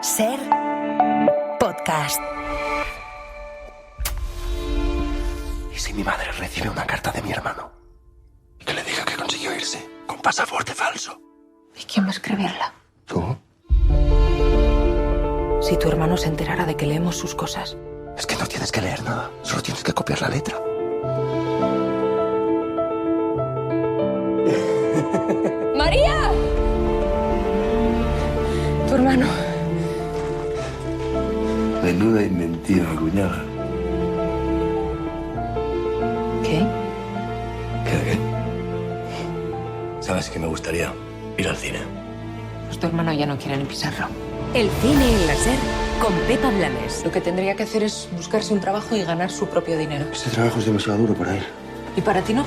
Ser podcast. ¿Y si mi madre recibe una carta de mi hermano? Que le diga que consiguió irse con pasaporte falso. ¿Y quién va a escribirla? ¿Tú? Si tu hermano se enterara de que leemos sus cosas. Es que no tienes que leer nada, solo tienes que copiar la letra. ¡María! Tu hermano. Menuda inventiva, cuñada. ¿Qué? ¿Qué? ¿Sabes que me gustaría ir al cine? Pues tu hermano ya no quiere ni pisarlo. El cine en la Ser con Pepa Blanes. Lo que tendría que hacer es buscarse un trabajo y ganar su propio dinero. Este trabajo es demasiado duro para él. ¿Y para ti no?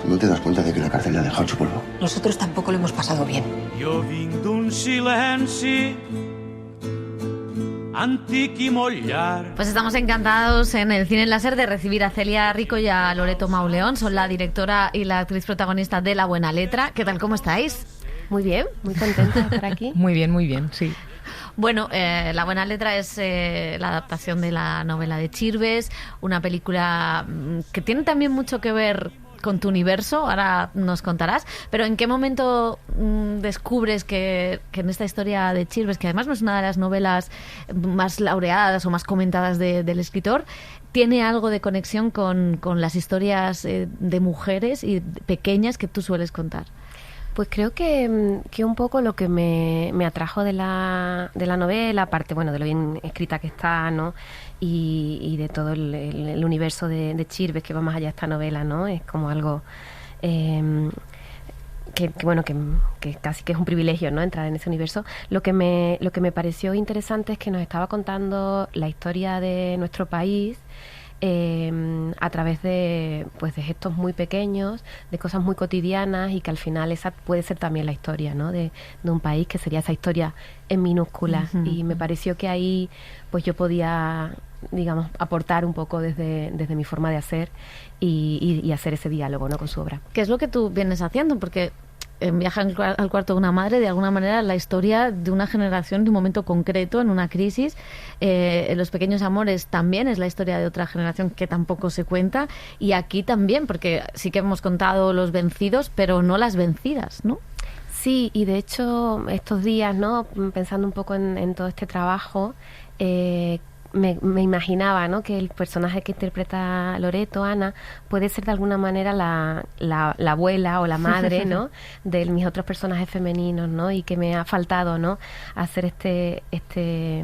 ¿Tú no te das cuenta de que la cárcel le ha dejado su polvo? Nosotros tampoco lo hemos pasado bien. Jo vinc d'un silenci antic i molt llarg. Pues estamos encantados en el Cine en la Ser de recibir a Celia Rico y a Loreto Mauleón. Son la directora y la actriz protagonista de La Buena Letra. ¿Qué tal, cómo estáis? Muy bien, muy contenta de estar aquí. Muy bien, sí. Bueno, La Buena Letra es la adaptación de la novela de Chirves, una película que tiene también mucho que ver con tu universo, ahora nos contarás, pero ¿en qué momento descubres que en esta historia de Chirves, que además no es una de las novelas más laureadas o más comentadas del escritor, tiene algo de conexión con las historias de mujeres y pequeñas que tú sueles contar? Pues creo que un poco lo que me atrajo de la novela, aparte, bueno, de lo bien escrita que está, ¿no? Y de todo el universo de Chirves que va más allá de esta novela, ¿no? Es como algo que casi que es un privilegio, ¿no? Entrar en ese universo. Lo que me pareció interesante es que nos estaba contando la historia de nuestro país a través de gestos muy pequeños, de cosas muy cotidianas, y que al final esa puede ser también la historia, ¿no? de un país, que sería esa historia en minúsculas. Uh-huh. Y me pareció que ahí pues yo podía, digamos, aportar un poco desde mi forma de hacer y hacer ese diálogo, ¿no? Con su obra. ¿Qué es lo que tú vienes haciendo? Porque en Viaje al cuarto de una madre, de alguna manera, la historia de una generación, de un momento concreto, en una crisis. Los pequeños amores también es la historia de otra generación que tampoco se cuenta. Y aquí también, porque sí que hemos contado los vencidos, pero no las vencidas, ¿no? Sí, y de hecho, estos días, ¿no? Pensando un poco en todo este trabajo, me imaginaba, ¿no? Que el personaje que interpreta Loreto, Ana, puede ser de alguna manera la abuela o la madre, ¿no? De mis otros personajes femeninos, ¿no? Y que me ha faltado, ¿no? Hacer este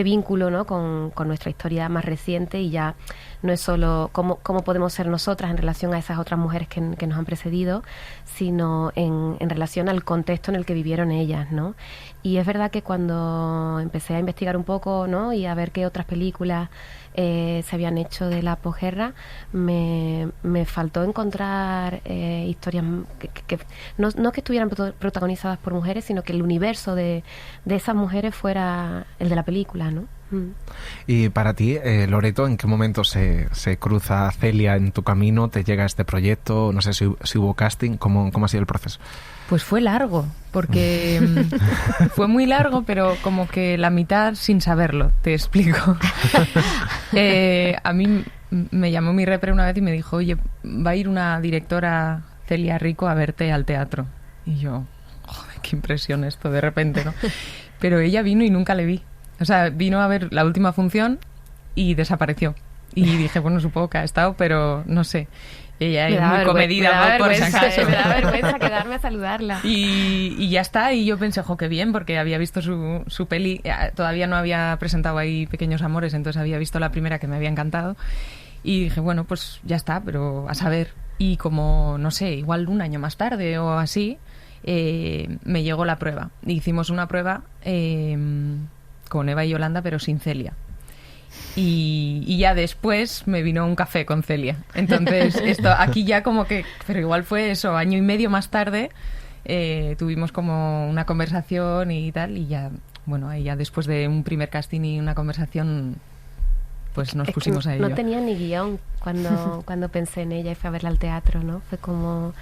vínculo, ¿no? Con nuestra historia más reciente, y ya no es solo cómo podemos ser nosotras en relación a esas otras mujeres que nos han precedido, sino en relación al contexto en el que vivieron ellas, ¿no? Y es verdad que cuando empecé a investigar un poco, ¿no? Y a ver qué otras películas se habían hecho de la posguerra, me faltó encontrar historias que no que estuvieran protagonizadas por mujeres, sino que el universo de esas mujeres fuera el de la película, ¿no? Y para ti, Loreto, ¿en qué momento se cruza Celia en tu camino? ¿Te llega este proyecto? No sé si hubo casting. ¿Cómo ha sido el proceso? Pues fue largo, porque fue muy largo, pero como que la mitad sin saberlo, te explico. A mí me llamó mi repre una vez y me dijo, oye, va a ir una directora, Celia Rico, a verte al teatro. Y yo, joder, qué impresión esto de repente, ¿no? Pero ella vino y nunca le vi. O sea, vino a ver la última función y desapareció. Y dije, bueno, supongo que ha estado, pero no sé. Ella es muy comedida, por si acaso. Me da vergüenza quedarme a saludarla. Y ya está, y yo pensé, jo, qué bien, porque había visto su peli, todavía no había presentado ahí Pequeños Amores, entonces había visto la primera que me había encantado. Y dije, bueno, pues ya está, pero a saber. Y como, no sé, igual un año más tarde o así, me llegó la prueba. Hicimos una prueba con Eva y Yolanda, pero sin Celia. Y ya después me vino un café con Celia. Entonces, esto aquí ya como que... Pero igual fue eso, año y medio más tarde, tuvimos como una conversación y tal, y ya, bueno, ahí ya después de un primer casting y una conversación, pues nos pusimos a ello. No tenía ni guión cuando pensé en ella y fui a verla al teatro, ¿no? Fue como...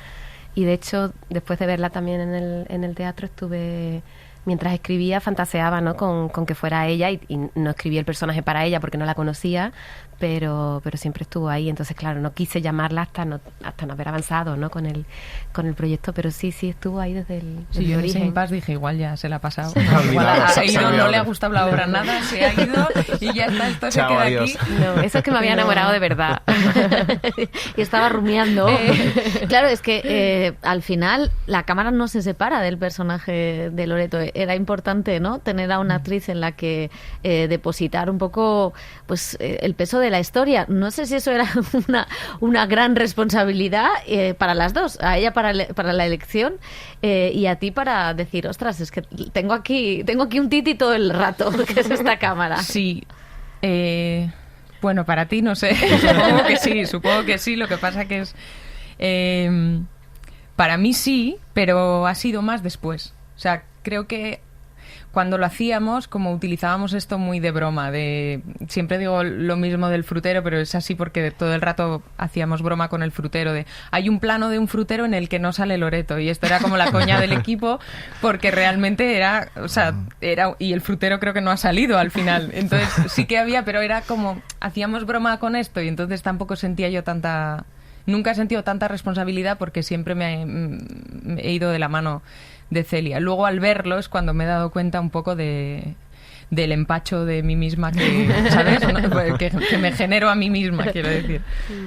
Y de hecho, después de verla también en el teatro, estuve mientras escribía fantaseaba, ¿no? con que fuera ella y no escribí el personaje para ella porque no la conocía, pero siempre estuvo ahí. Entonces, claro, no quise llamarla hasta no haber avanzado, ¿no? con el proyecto, pero sí estuvo ahí desde el yo origen. en paz dije, igual ya se la ha pasado. Igual ha ido, no le ha gustado la obra nada, se ha ido y ya está, esto Chao, se queda adiós. aquí. No, eso es que me había enamorado de verdad. Y estaba rumiando. Claro, es que al final la cámara no se separa del personaje de Loreto. Era importante, ¿no? Tener a una actriz en la que depositar un poco pues el peso de la historia. No sé si eso era una gran responsabilidad para las dos. A ella para la elección y a ti para decir, ostras, es que tengo aquí un Titi todo el rato, que es esta cámara. Sí. Bueno, para ti no sé. Supongo que sí. Lo que pasa que es... para mí sí, pero ha sido más después. O sea, creo que cuando lo hacíamos, como utilizábamos esto muy de broma, siempre digo lo mismo del frutero, pero es así porque todo el rato hacíamos broma con el frutero, hay un plano de un frutero en el que no sale Loreto, y esto era como la coña del equipo, porque realmente era, y el frutero creo que no ha salido al final, entonces sí que había, pero era como, hacíamos broma con esto, y entonces tampoco sentía yo nunca he sentido tanta responsabilidad porque siempre me he ido de la mano de Celia. Luego al verlo es cuando me he dado cuenta un poco del empacho de mí misma ¿sabes? que me genero a mí misma, quiero decir.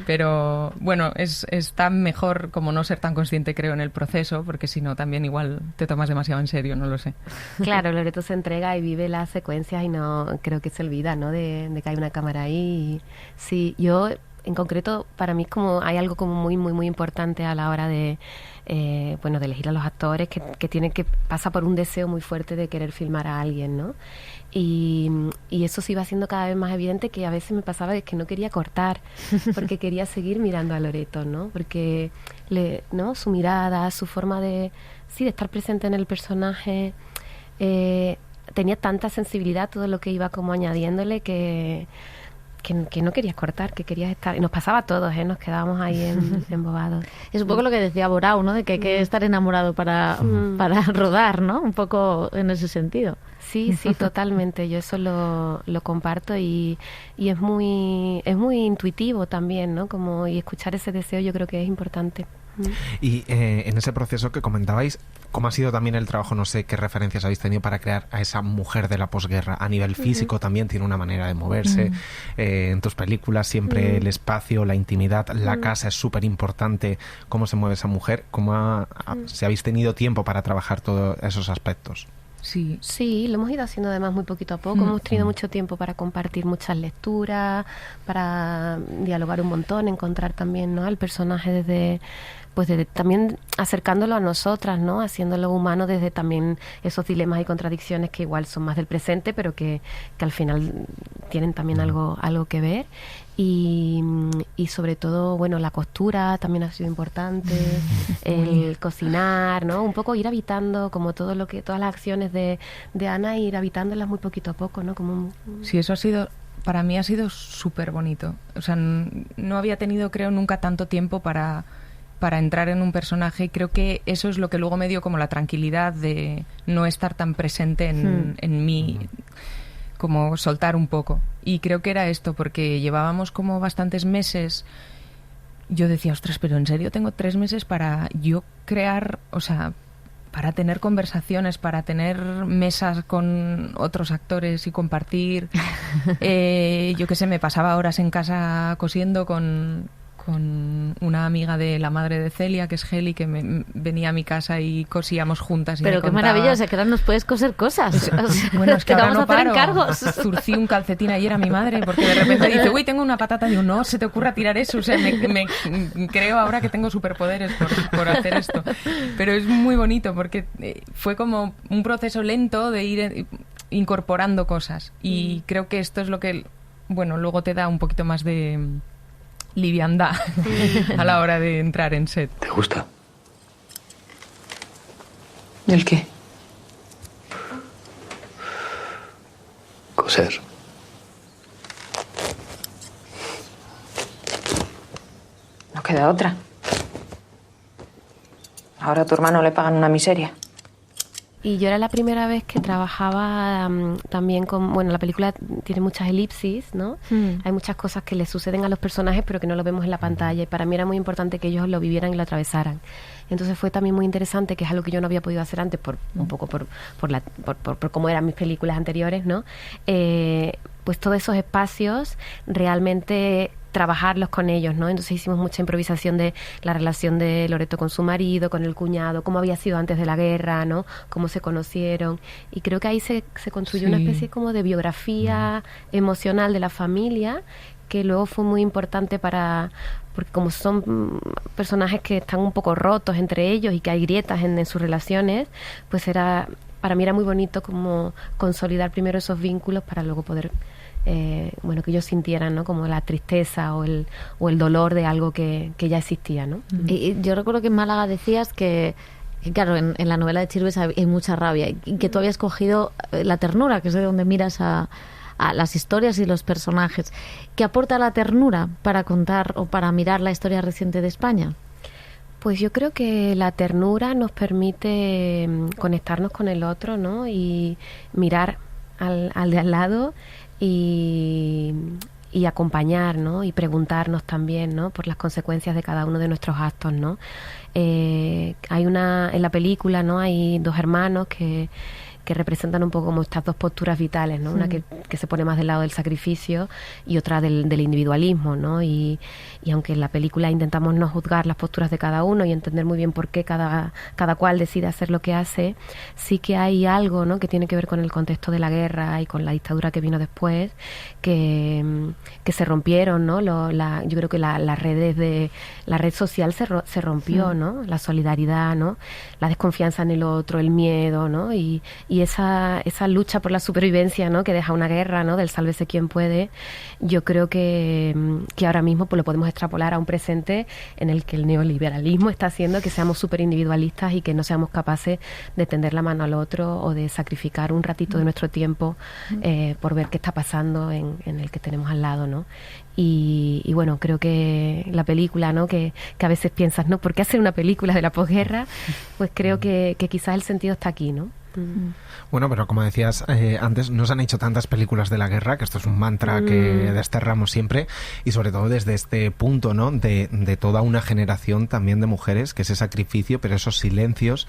Pero bueno, está mejor como no ser tan consciente, creo, en el proceso, porque si no también igual te tomas demasiado en serio, no lo sé. Claro, Loreto se entrega y vive las secuencias y no creo que se olvida, ¿no? de que hay una cámara ahí. Y, sí, yo en concreto, para mí hay algo como muy, muy, muy importante a la hora de elegir a los actores, que pasa por un deseo muy fuerte de querer filmar a alguien, ¿no? Y eso se iba haciendo cada vez más evidente, que a veces me pasaba que no quería cortar, porque quería seguir mirando a Loreto, ¿no? Porque su mirada, su forma de estar presente en el personaje, tenía tanta sensibilidad todo lo que iba como añadiéndole que no querías cortar, que querías estar... Y nos pasaba a todos, nos quedábamos ahí embobados. Es un poco lo que decía Borau, ¿no? De que hay que estar enamorado para rodar, ¿no? Un poco en ese sentido. Sí, totalmente. Yo eso lo comparto y es muy intuitivo también, ¿no? Y escuchar ese deseo yo creo que es importante. Y en ese proceso que comentabais, ¿cómo ha sido también el trabajo? No sé qué referencias habéis tenido para crear a esa mujer de la posguerra. A nivel físico también tiene una manera de moverse. En tus películas siempre el espacio, la intimidad, la casa es súper importante. ¿Cómo se mueve esa mujer? ¿Cómo si habéis tenido tiempo para trabajar todos esos aspectos? Sí, lo hemos ido haciendo además muy poquito a poco. Hemos tenido mucho tiempo para compartir muchas lecturas, para dialogar un montón, encontrar también, ¿no?, al personaje desde también acercándolo a nosotras, ¿no?, haciéndolo humano desde también esos dilemas y contradicciones que igual son más del presente, pero que al final tienen también algo que ver. Y sobre todo, bueno, la costura también ha sido importante, el cocinar, ¿no? Un poco ir habitando como todas las acciones de Ana, ir habitándolas muy poquito a poco, ¿no? Sí, eso para mí ha sido súper bonito. O sea, no había tenido, creo, nunca tanto tiempo para entrar en un personaje, y creo que eso es lo que luego me dio como la tranquilidad de no estar tan presente en mí, como soltar un poco. Y creo que era esto, porque llevábamos como bastantes meses. Yo decía, ostras, pero en serio tengo 3 meses para yo crear, o sea, para tener conversaciones, para tener mesas con otros actores y compartir. Yo qué sé, me pasaba horas en casa cosiendo con una amiga de la madre de Celia, que es Geli, que venía a mi casa y cosíamos juntas. Y pero qué maravilloso, que ahora nos puedes coser cosas. Bueno, es que ahora no paro. Encargos. Zurcí un calcetín ayer a mi madre porque de repente dice, uy, tengo una patata. Digo, no se te ocurra tirar eso. O sea, me creo ahora que tengo superpoderes por hacer esto. Pero es muy bonito porque fue como un proceso lento de ir incorporando cosas. Y creo que esto es lo que, bueno, luego te da un poquito más de liviandad a la hora de entrar en set. ¿Te gusta? ¿El qué? Coser. No queda otra. Ahora a tu hermano le pagan una miseria. Y yo era la primera vez que trabajaba también con... Bueno, la película tiene muchas elipsis, ¿no? Hay muchas cosas que le suceden a los personajes, pero que no lo vemos en la pantalla. Y para mí era muy importante que ellos lo vivieran y lo atravesaran. Entonces fue también muy interesante, que es algo que yo no había podido hacer antes, un poco por cómo eran mis películas anteriores, ¿no? Pues todos esos espacios realmente trabajarlos con ellos, ¿no? Entonces hicimos mucha improvisación de la relación de Loreto con su marido, con el cuñado, cómo había sido antes de la guerra, ¿no? Cómo se conocieron. Y creo que ahí se construyó una especie como de biografía emocional de la familia, que luego fue muy importante porque como son personajes que están un poco rotos entre ellos y que hay grietas en sus relaciones, pues para mí era muy bonito como consolidar primero esos vínculos para luego poder que ellos sintieran, ¿no? Como la tristeza o el dolor de algo que ya existía, ¿no? Y yo recuerdo que en Málaga decías que claro, en la novela de Chirves hay mucha rabia y que tú habías cogido la ternura, que es de donde miras a las historias y los personajes. ¿Qué aporta la ternura para contar o para mirar la historia reciente de España? Pues yo creo que la ternura nos permite conectarnos con el otro, ¿no? Y mirar al de al lado y acompañar, ¿no? Y preguntarnos también, ¿no? Por las consecuencias de cada uno de nuestros actos, ¿no? En la película, ¿no? Hay dos hermanos que representan un poco como estas dos posturas vitales, ¿no? Una que se pone más del lado del sacrificio y otra del individualismo, ¿no? Y aunque en la película intentamos no juzgar las posturas de cada uno y entender muy bien por qué cada cual decide hacer lo que hace, sí que hay algo, ¿no? Que tiene que ver con el contexto de la guerra y con la dictadura que vino después, que se rompieron, ¿no? Yo creo que la red social se rompió, ¿no? La solidaridad, ¿no? La desconfianza en el otro, el miedo, ¿no? Y esa lucha por la supervivencia, ¿no? Que deja una guerra, ¿no? Del sálvese quien puede, yo creo que ahora mismo pues lo podemos extrapolar a un presente en el que el neoliberalismo está haciendo que seamos súper individualistas y que no seamos capaces de tender la mano al otro o de sacrificar un ratito de nuestro tiempo por ver qué está pasando en el que tenemos al lado, ¿no? Y bueno, creo que la película, ¿no? Que a veces piensas, ¿no? ¿Por qué hacer una película de la posguerra? Pues creo que quizás el sentido está aquí, ¿no? Bueno, pero como decías antes, no se han hecho tantas películas de la guerra, que esto es un mantra que desterramos siempre, y sobre todo desde este punto, ¿no? De toda una generación también de mujeres, que ese sacrificio, pero esos silencios,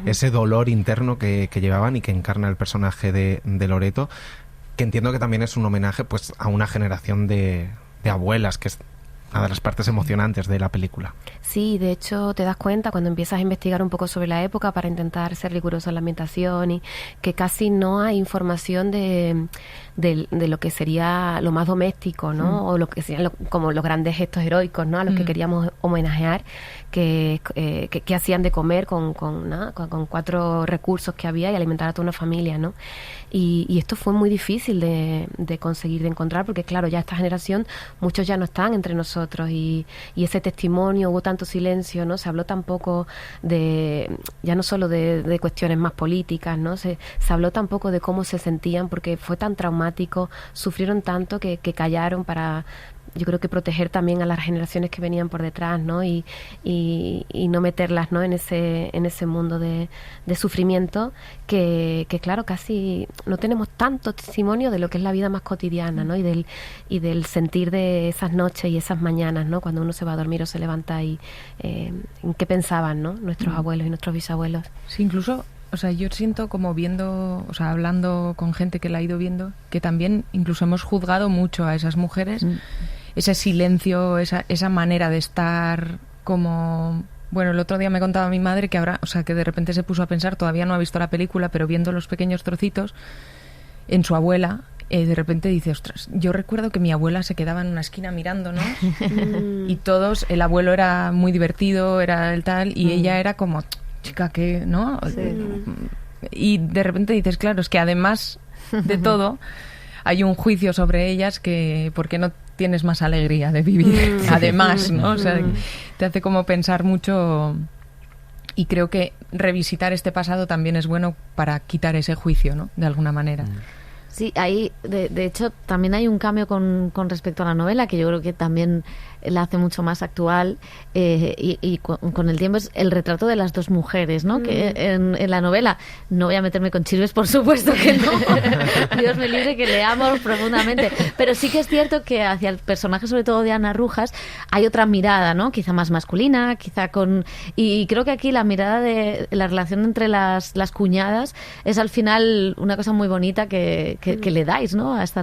ese dolor interno que llevaban y que encarna el personaje de Loreto, que entiendo que también es un homenaje pues a una generación de abuelas, que es una de las partes emocionantes de la película. Sí, de hecho te das cuenta cuando empiezas a investigar un poco sobre la época para intentar ser riguroso en la ambientación y que casi no hay información de lo que sería lo más doméstico, ¿no? O lo que serían como los grandes gestos heroicos, ¿no? A los que queríamos homenajear, que hacían de comer con 4 recursos que había y alimentar a toda una familia, ¿no? Y esto fue muy difícil de conseguir, de encontrar, porque claro, ya esta generación, muchos ya no están entre nosotros y ese testimonio, hubo tanto silencio, ¿no? Se habló tampoco ya no solo de cuestiones más políticas, ¿no? Se habló tampoco de cómo se sentían, porque fue tan traumático, sufrieron tanto que callaron para, yo creo que proteger también a las generaciones que venían por detrás, ¿no? Y no meterlas, ¿no? en ese mundo de sufrimiento que claro, casi no tenemos tanto testimonio de lo que es la vida más cotidiana, ¿no? Y del sentir de esas noches y esas mañanas, ¿no? Cuando uno se va a dormir o se levanta y en qué pensaban, ¿no? Nuestros abuelos y nuestros bisabuelos. Sí, incluso, o sea, yo siento como viendo, o sea, hablando con gente que la ha ido viendo, que también incluso hemos juzgado mucho a esas mujeres, ese silencio, esa manera de estar como... Bueno, el otro día me contaba mi madre que ahora, o sea, que de repente se puso a pensar, todavía no ha visto la película, pero viendo los pequeños trocitos, en su abuela, de repente dice, ostras, yo recuerdo que mi abuela se quedaba en una esquina mirando, ¿no? Y todos, el abuelo era muy divertido, era el tal, y ella era como, chica, ¿qué? ¿No? Sí. Y de repente dices, claro, es que además de todo, hay un juicio sobre ellas que, ¿por qué no tienes más alegría de vivir? Además, ¿no? O sea, te hace como pensar mucho, y creo que revisitar este pasado también es bueno para quitar ese juicio, ¿no? De alguna manera. Sí, ahí, de hecho, también hay un cambio con respecto a la novela, que yo creo que también la hace mucho más actual, y con el tiempo es el retrato de las dos mujeres, ¿no? Que en la novela, no voy a meterme con Chirves, por supuesto que no, Dios me libre, que le amo profundamente, pero sí que es cierto que hacia el personaje, sobre todo de Ana Rujas, hay otra mirada, ¿no? Quizá más masculina, quizá con... Y creo que aquí la mirada de la relación entre las cuñadas es al final una cosa muy bonita que le dais, ¿no? A esta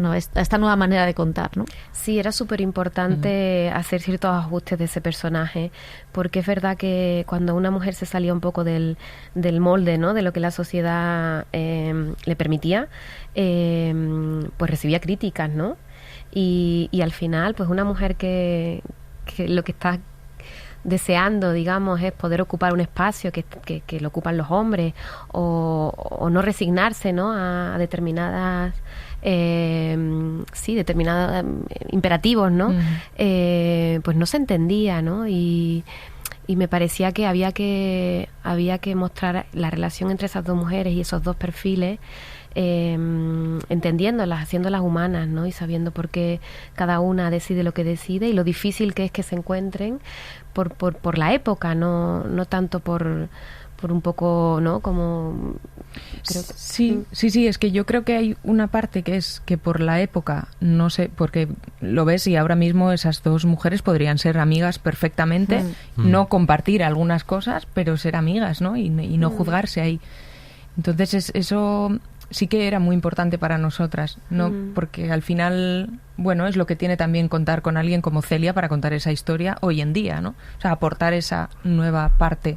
nueva manera de contar, ¿no? Sí, era súper importante hacer ciertos ajustes de ese personaje, porque es verdad que cuando una mujer se salía un poco del molde, ¿no? De lo que la sociedad le permitía, pues recibía críticas, ¿no? Y al final, pues una mujer que lo que está deseando, digamos, es poder ocupar un espacio que lo ocupan los hombres, o no resignarse, ¿no? A determinadas determinados imperativos, ¿no? Pues no se entendía, ¿no? Y me parecía que había que mostrar la relación entre esas dos mujeres y esos dos perfiles, entendiéndolas, haciéndolas humanas, ¿no? Y sabiendo por qué cada una decide lo que decide y lo difícil que es que se encuentren por la época, no tanto por un poco, ¿no? Como creo que... Sí, es que yo creo que hay una parte que es que por la época, no sé, porque lo ves y ahora mismo esas dos mujeres podrían ser amigas perfectamente, no compartir algunas cosas, pero ser amigas, ¿no? Y no juzgarse ahí. Entonces eso sí que era muy importante para nosotras, ¿no? Porque al final, bueno, es lo que tiene también contar con alguien como Celia para contar esa historia hoy en día, ¿no? O sea, aportar esa nueva parte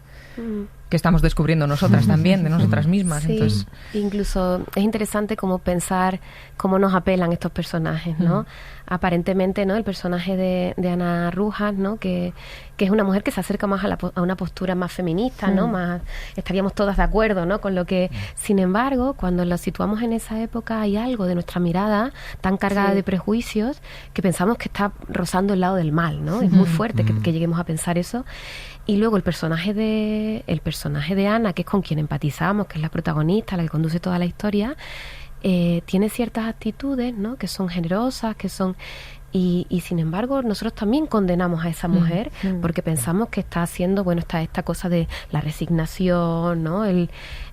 que estamos descubriendo nosotras también, de nosotras mismas. Sí, entonces... incluso es interesante como pensar cómo nos apelan estos personajes, ¿no? Aparentemente, ¿no? El personaje de Ana Rujas, ¿no? Que es una mujer que se acerca más a una postura más feminista, ¿no? Más, estaríamos todas de acuerdo, ¿no? Con lo que, sin embargo, cuando la situamos en esa época, hay algo de nuestra mirada tan cargada de prejuicios que pensamos que está rozando el lado del mal, ¿no? Es muy fuerte que lleguemos a pensar eso. Y luego el personaje de Ana, que es con quien empatizamos, que es la protagonista, la que conduce toda la historia, tiene ciertas actitudes, ¿no? Que son generosas, que son... Y sin embargo, nosotros también condenamos a esa mujer porque pensamos que está haciendo, bueno, esta cosa de la resignación, ¿no? Y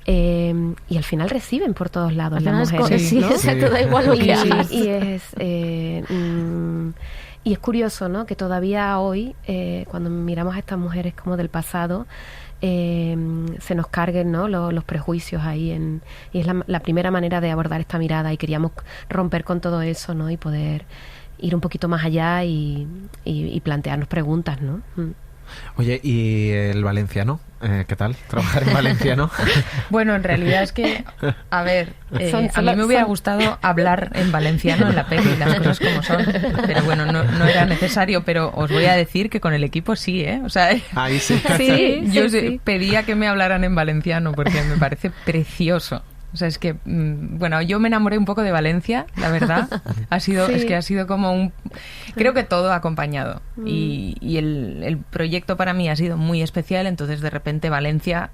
al final reciben por todos lados las mujeres, ¿no? Exacto, da igual lo que hagas. Y es curioso, ¿no? Que todavía hoy, cuando miramos a estas mujeres como del pasado, se nos carguen, ¿no? los prejuicios ahí. Y es la primera manera de abordar esta mirada, y queríamos romper con todo eso, ¿no? Y poder ir un poquito más allá y plantearnos preguntas, ¿no? Oye, ¿y el valenciano? ¿Qué tal? ¿Trabajar en valenciano? Bueno, en realidad es que, a ver, a mí me hubiera gustado hablar en valenciano en la peli, las cosas como son, pero bueno, no era necesario, pero os voy a decir que con el equipo sí, ¿eh? O sea, ahí sí. Yo pedía que me hablaran en valenciano porque me parece precioso. O sea, es que, bueno, yo me enamoré un poco de Valencia, la verdad. Es que ha sido como creo que todo ha acompañado. Y el proyecto para mí ha sido muy especial, entonces de repente Valencia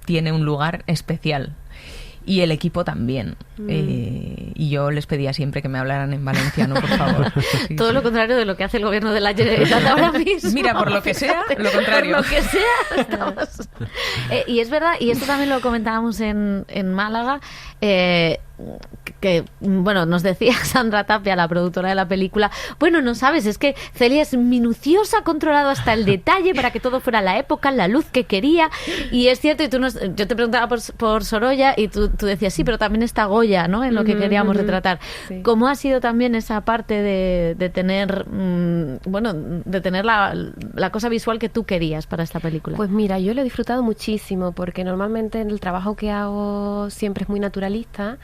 tiene un lugar especial. Y el equipo también. Y yo les pedía siempre que me hablaran en valenciano, por favor. Todo lo contrario de lo que hace el gobierno de la Generalitat ahora mismo. Mira, por lo que sea, lo contrario. Por lo que sea, estamos... y es verdad, y esto también lo comentábamos en Málaga, que, bueno, nos decía Sandra Tapia, la productora de la película, bueno, no sabes, es que Celia es minuciosa, controlado hasta el detalle para que todo fuera la época, la luz que quería, y es cierto, y yo te preguntaba por Sorolla, y tú decías, sí, pero también está Goya, ¿no?, en lo que queríamos retratar. Sí. ¿Cómo ha sido también esa parte de tener, de tener la cosa visual que tú querías para esta película? Pues mira, yo lo he disfrutado muchísimo, porque normalmente el trabajo que hago siempre es muy naturalista,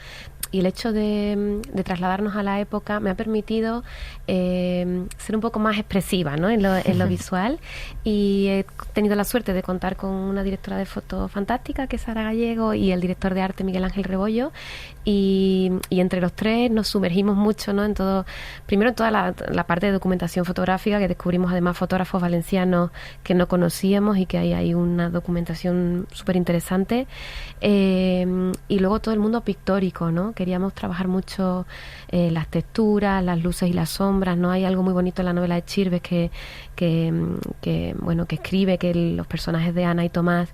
y el hecho de trasladarnos a la época me ha permitido ser un poco más expresiva, ¿no?, en lo visual, y he tenido la suerte de contar con una directora de foto fantástica, que es Sara Gallego, y el director de arte Miguel Ángel Rebollo, y entre los tres nos sumergimos mucho, ¿no?, en todo, primero en toda la parte de documentación fotográfica, que descubrimos además fotógrafos valencianos que no conocíamos, y que hay una documentación súper interesante, y luego todo el mundo pictórico, ¿no?, que queríamos trabajar mucho las texturas, las luces y las sombras, ¿no? Hay algo muy bonito en la novela de Chirves que escribe que los personajes de Ana y Tomás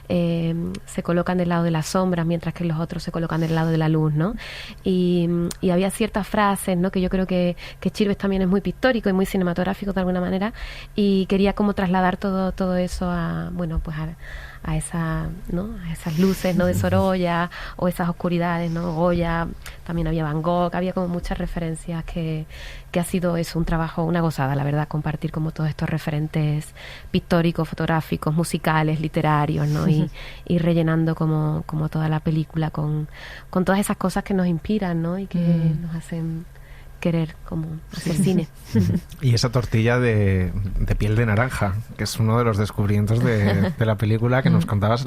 se colocan del lado de las sombras, mientras que los otros se colocan del lado de la luz, ¿no? Y había ciertas frases, ¿no? Que yo creo que Chirves también es muy pictórico y muy cinematográfico de alguna manera, y quería como trasladar todo eso a esas luces, ¿no? De Sorolla, o esas oscuridades, ¿no? Goya, también había Van Gogh, había como muchas referencias que ha sido eso, un trabajo, una gozada, la verdad, compartir como todos estos referentes pictóricos, fotográficos, musicales, literarios, ¿no? Y rellenando como toda la película con todas esas cosas que nos inspiran, ¿no? Y que nos hacen querer como hacer cine. Y esa tortilla de piel de naranja, que es uno de los descubrimientos de la película que nos contabas,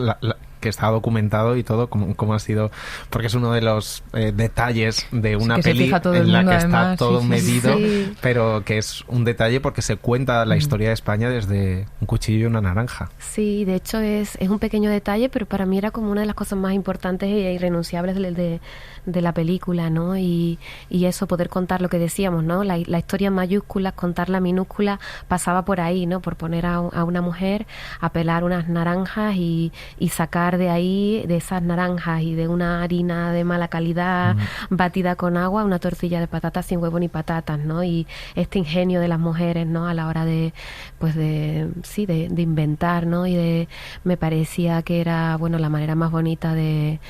que está documentado y todo, cómo ha sido, porque es uno de los detalles de una peli en la que está todo medido, pero que es un detalle porque se cuenta la historia de España desde un cuchillo y una naranja. Sí, de hecho es un pequeño detalle, pero para mí era como una de las cosas más importantes e irrenunciables de la película, ¿no? Y eso, poder contar lo que decíamos, ¿no? La historia en mayúsculas, contar la minúscula, pasaba por ahí, ¿no? Por poner a una mujer a pelar unas naranjas y sacar de ahí, de esas naranjas y de una harina de mala calidad batida con agua, una tortilla de patatas sin huevo ni patatas, ¿no? Y este ingenio de las mujeres, ¿no? A la hora de inventar, ¿no? Me parecía que era, bueno, la manera más bonita de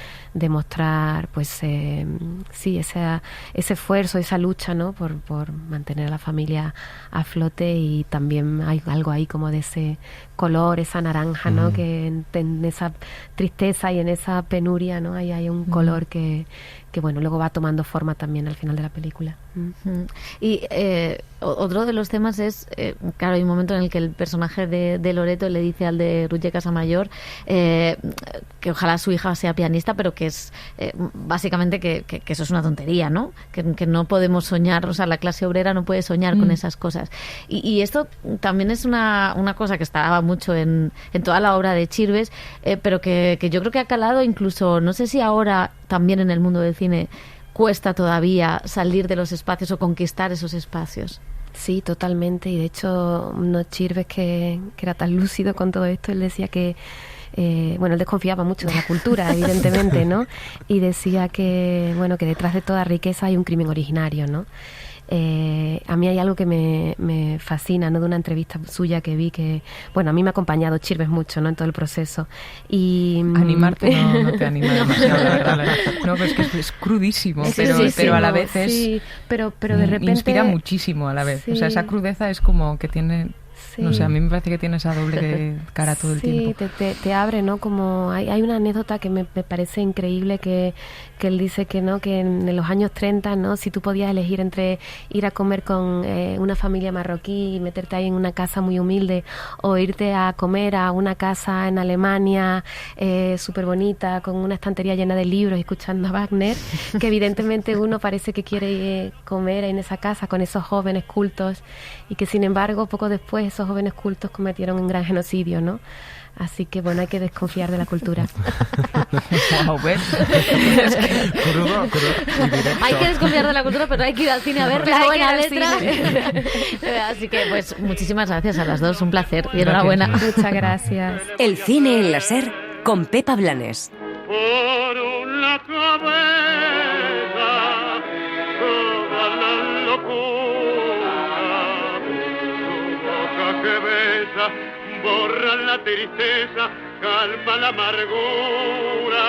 mostrar, pues, ese esfuerzo, esa lucha, ¿no? Por mantener a la familia a flote, y también hay algo ahí como de ese color, esa naranja, ¿no? Que en esa tristeza y en esa penuria, ¿no? Hay un color que bueno, luego va tomando forma también al final de la película. Y otro de los temas es, claro, hay un momento en el que el personaje de Loreto le dice al de Ruye Casamayor que ojalá su hija sea pianista, pero que es básicamente que eso es una tontería, ¿no? Que no podemos soñar, o sea, la clase obrera no puede soñar con esas cosas. Y esto también es una cosa que estaba mucho en toda la obra de Chirves, pero que yo creo que ha calado incluso, no sé si ahora también en el mundo del cine cuesta todavía salir de los espacios o conquistar esos espacios. Sí, totalmente, y de hecho Chirves, que era tan lúcido con todo esto, él decía que él desconfiaba mucho de la cultura, evidentemente, ¿no? Y decía que detrás de toda riqueza hay un crimen originario, ¿no? A mí hay algo que me fascina, ¿no? De una entrevista suya que vi, que, bueno, a mí me ha acompañado Chirves mucho, ¿no? En todo el proceso. Y animarte no te anima demasiado, la verdad. No, pues que es crudísimo, pero a la vez es... Sí, pero de repente... inspira muchísimo a la vez. Sí. O sea, esa crudeza es como que tiene... Sí. No sé, a mí me parece que tiene esa doble cara todo el tiempo. Sí, te abre, ¿no? Como hay una anécdota que me parece increíble, que él dice que en los años 30, ¿no? Si tú podías elegir entre ir a comer con una familia marroquí y meterte ahí en una casa muy humilde, o irte a comer a una casa en Alemania súper bonita, con una estantería llena de libros, escuchando a Wagner, que evidentemente uno parece que quiere comer en esa casa con esos jóvenes cultos, y que sin embargo poco después esos jóvenes cultos cometieron un gran genocidio, ¿no? Así que, bueno, hay que desconfiar de la cultura. Wow, ¿ves? Hay que desconfiar de la cultura, pero hay que ir al cine a ver la buena letra. Así que, pues, muchísimas gracias a las dos. Un placer y enhorabuena. Muchas gracias. El cine en la SER con Pepa Blanes. Por una cabeza, toda la locura, tu boca que besa, borra la tristeza, calma la amargura.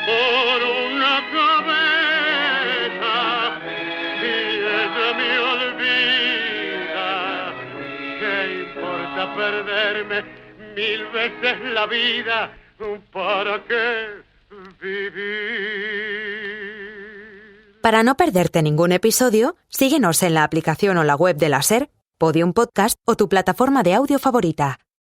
Por una cabeza, y ella me olvida. ¿Qué importa perderme 1000 veces la vida? ¿Para qué vivir? Para no perderte ningún episodio, síguenos en la aplicación o la web de la SER, Podium Podcast o tu plataforma de audio favorita.